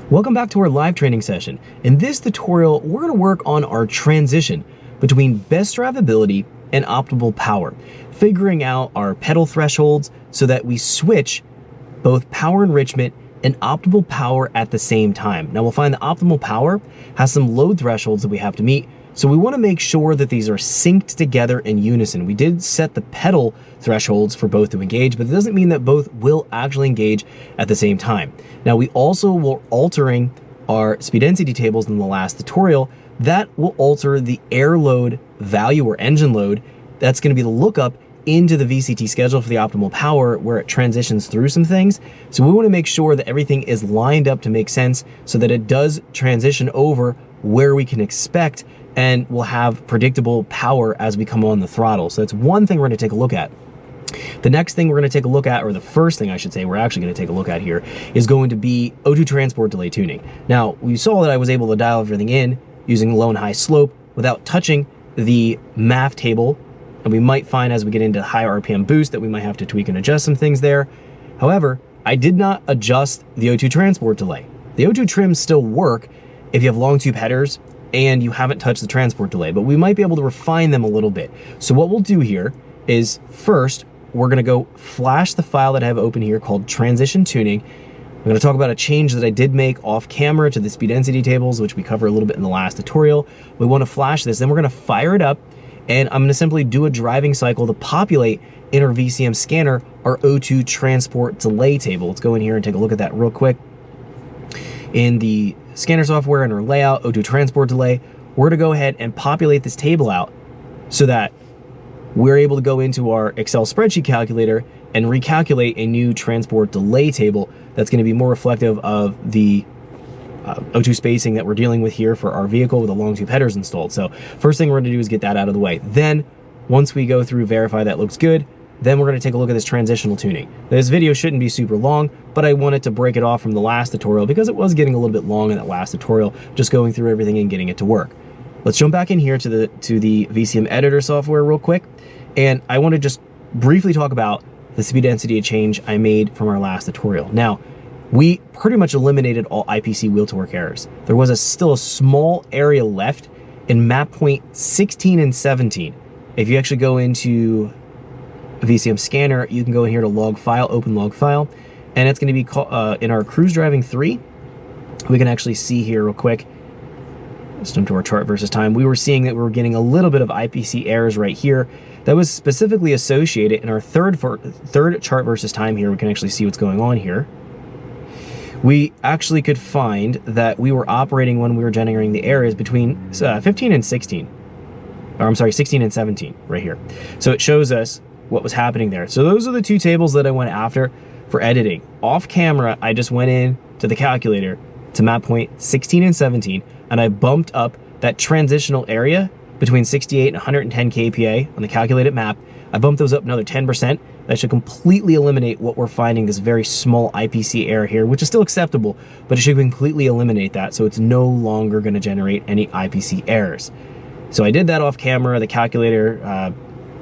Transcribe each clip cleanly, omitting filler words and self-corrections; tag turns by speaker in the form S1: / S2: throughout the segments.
S1: Welcome back to our live training session. In this tutorial, we're going to work on our transition between best drivability and optimal power, figuring out our pedal thresholds so that we switch both power enrichment and optimal power at the same time. Now we'll find the optimal power has some load thresholds that we have to meet, so we want to make sure that these are synced together in unison. We did set the pedal thresholds for both to engage, but it doesn't mean that both will actually engage at the same time. Now we also were altering our speed density tables in the last tutorial. That will alter the air load value or engine load. That's going to be the lookup into the VCT schedule for the optimal power where it transitions through some things. So we want to make sure that everything is lined up to make sense so that it does transition over where we can expect, and we'll have predictable power as we come on the throttle. So that's one thing we're going to take a look at. The next thing we're going to take a look at, or the first thing I should say we're actually going to take a look at here, is going to be O2 transport delay tuning. Now, we saw that I was able to dial everything in using low and high slope without touching the MAF table, and we might find as we get into higher RPM boost that we might have to tweak and adjust some things there. However, I did not adjust the O2 transport delay. The O2 trims still work if you have long tube headers and you haven't touched the transport delay, but we might be able to refine them a little bit. So what we'll do here is first, we're gonna go flash the file that I have open here called transition tuning. I'm gonna talk about a change that I did make off camera to the speed density tables, which we covered a little bit in the last tutorial. We wanna flash this, then we're gonna fire it up, and I'm gonna simply do a driving cycle to populate in our VCM scanner our O2 transport delay table. Let's go in here and take a look at that real quick. In the scanner software and our layout, O2 transport delay, we're gonna go ahead and populate this table out so that we're able to go into our Excel spreadsheet calculator and recalculate a new transport delay table that's gonna be more reflective of the O2 spacing that we're dealing with here for our vehicle with the long tube headers installed. So first thing we're gonna do is get that out of the way. Then, once we go through verify that looks good, then we're gonna take a look at this transitional tuning. This video shouldn't be super long, but I wanted to break it off from the last tutorial because it was getting a little bit long in that last tutorial, just going through everything and getting it to work. Let's jump back in here to the VCM editor software real quick. And I want to just briefly talk about the speed density change I made from our last tutorial. Now, we pretty much eliminated all IPC wheel to work errors. There was still a small area left in map point 16 and 17. If you actually go into a VCM scanner, you can go in here to log file, open log file, and it's going to be in our cruise driving 3. We can actually see here real quick. Let's jump to our chart versus time. We were seeing that we were getting a little bit of IPC errors right here. That was specifically associated in our third chart versus time here. We can actually see what's going on here. We actually could find that we were operating when we were generating the errors between 15 and 16. Or I'm sorry, 16 and 17 right here. So it shows us what was happening there. So those are the two tables that I went after for editing. Off camera, I just went in to the calculator to map point 16 and 17, and I bumped up that transitional area between 68 and 110 kPa on the calculated map. I bumped those up another 10%. That should completely eliminate what we're finding, this very small IPC error here, which is still acceptable, but it should completely eliminate that, so it's no longer gonna generate any IPC errors. So I did that off camera. The calculator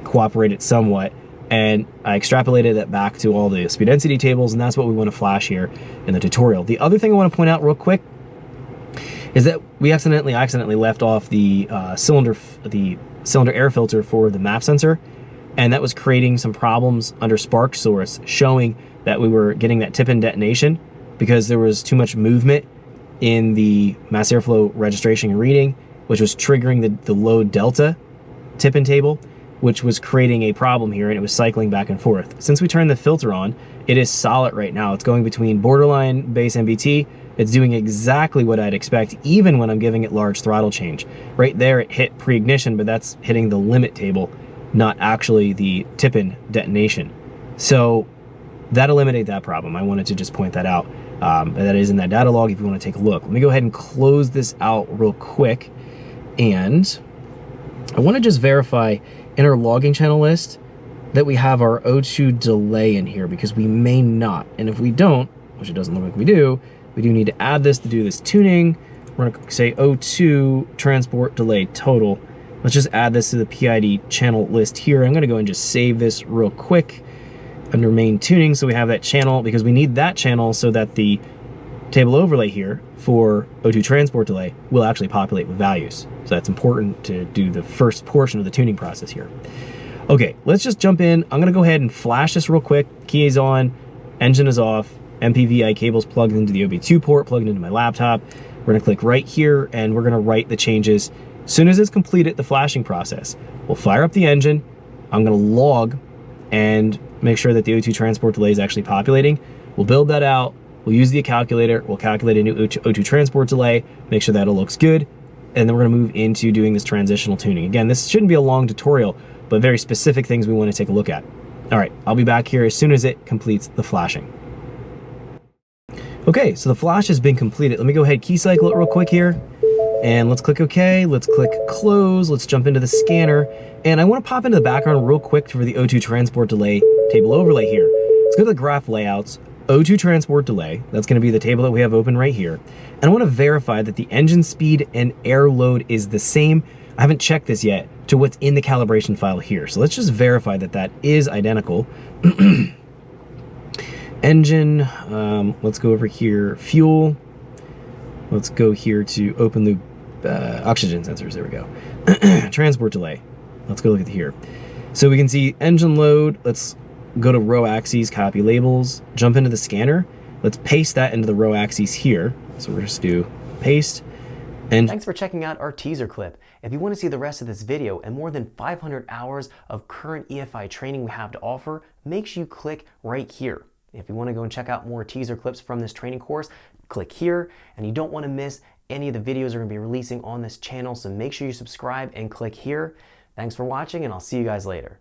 S1: cooperated somewhat, and I extrapolated that back to all the speed density tables, and that's what we want to flash here in the tutorial. The other thing I want to point out real quick is that we accidentally left off the cylinder air filter for the MAP sensor, and that was creating some problems under spark source, showing that we were getting that tip-in detonation because there was too much movement in the mass airflow registration and reading, which was triggering the load delta tip-in table, which was creating a problem here, and it was cycling back and forth. Since we turned the filter on, it is solid right now. It's going between borderline base MBT. It's doing exactly what I'd expect, even when I'm giving it large throttle change. Right there, it hit pre-ignition, but that's hitting the limit table, not actually the tip-in detonation. So that eliminated that problem. I wanted to just point that out. That is in that data log if you want to take a look. Let me go ahead and close this out real quick. And I want to just verify in our logging channel list that we have our O2 delay in here, because we may not. And if we don't, which it doesn't look like we do need to add this to do this tuning. We're going to say O2 transport delay total. Let's just add this to the PID channel list here. I'm going to go and just save this real quick under main tuning so we have that channel, because we need that channel so that the table overlay here for O2 transport delay will actually populate with values. So that's important to do the first portion of the tuning process here. Okay, let's just jump in. I'm gonna go ahead and flash this real quick. Key is on, engine is off, MPVI cable's plugged into the OB2 port, plugged into my laptop. We're gonna click right here and we're gonna write the changes. As soon as it's completed the flashing process, we'll fire up the engine. I'm gonna log and make sure that the O2 transport delay is actually populating. We'll build that out. We'll use the calculator. We'll calculate a new O2 transport delay, make sure that it looks good. And then we're gonna move into doing this transitional tuning. Again, this shouldn't be a long tutorial, but very specific things we wanna take a look at. All right, I'll be back here as soon as it completes the flashing. Okay, so the flash has been completed. Let me go ahead, key cycle it real quick here. And let's click OK, let's click close, let's jump into the scanner. And I wanna pop into the background real quick for the O2 transport delay table overlay here. Let's go to the graph layouts, O2 transport delay, that's gonna be the table that we have open right here. And I wanna verify that the engine speed and air load is the same. I haven't checked this yet to what's in the calibration file here. So let's just verify that that is identical. Engine, let's go over here, fuel. Let's go here to open loop oxygen sensors, there we go. Transport delay, let's go look at here. So we can see engine load, let's go to row axes, copy labels, jump into the scanner. Let's paste that into the row axes here. So we're just do paste. And thanks for checking out our teaser clip. If you want to see the rest of this video and more than 500 hours of current EFI training we have to offer, make sure you click right here. If you want to go and check out more teaser clips from this training course, click here, and you don't want to miss any of the videos we're going to be releasing on this channel, so make sure you subscribe and click here. Thanks for watching, and I'll see you guys later.